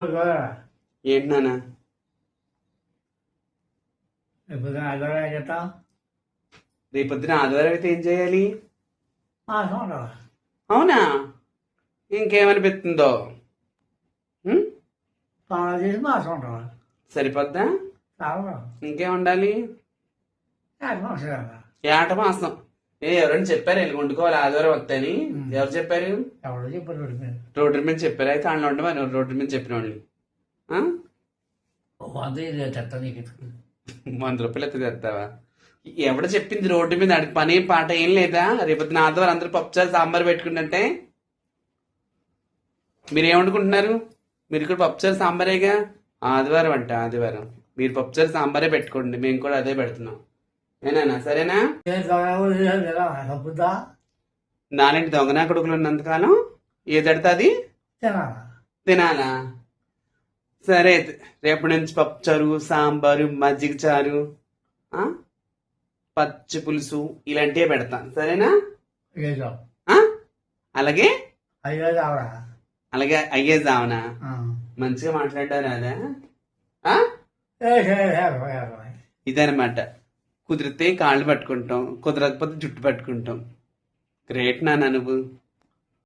ఏంటి నాన్న? ఇప్పుడు ఆదివారం చెప్తాం రేపొద్దున ఆదివారం అయితే ఏం చేయాలి? ఉండవు అవునా? ఇంకేమనిపిస్తుందో? ఉం? స్నానం చేసి మాసం ఉండవు సరిపోద్దా? చాలా ఇంకేం ఉండాలి? మాసం కదా ఏట మాసం. ఎవరైనా చెప్పారు వెళ్ళి వండుకోవాలి ఆదివారం వస్తని? ఎవరు చెప్పారు? ఎవరు చెప్పారు రోడ్డు మీద చెప్పారు. అయితే అందులో ఉండమని రోడ్డు మీద చెప్పిన వాళ్ళు ఆ? 100 చెప్తా నీకు 100 రూపాయలు ఎత్త తెస్తావా? ఎవడ చెప్పింది రోడ్డు మీద? అడిగి పని పాట ఏం లేదా? రేపొద్దున ఆదివారం అందరూ పప్పుచారు సాంబార్ పెట్టుకుంటే మీరు ఏమనుకుంటున్నారు? మీరు కూడా పప్పుచారు సాంబారేగా. ఆదివారం అంట ఆదివారం. మీరు పప్పుచారు సాంబారే పెట్టుకోండి, మేము కూడా అదే పెడుతున్నాం. ఏనా? సరేనా? తప్పుద్దా నాలంటి దొంగనా కొడుకులు ఉన్నంతకాలం ఏదడితే అది తినాలా తినాలా? సరే అయితే రేపటి నుంచి పప్పుచారు సాంబారు మజ్జిగ చారు పచ్చి పులుసు ఇలాంటివే పెడతాను. సరేనా? ఆ? అలాగే అయ్యేదావరా అలాగే అయ్యేదావనా? మంచిగా మాట్లాడారు అదా? ఇదనమాట. కుదిరితే కాళ్ళు పట్టుకుంటాం, కుదరకపోతే జుట్టు పట్టుకుంటాం. గ్రేట్ నాన్న నువ్వు.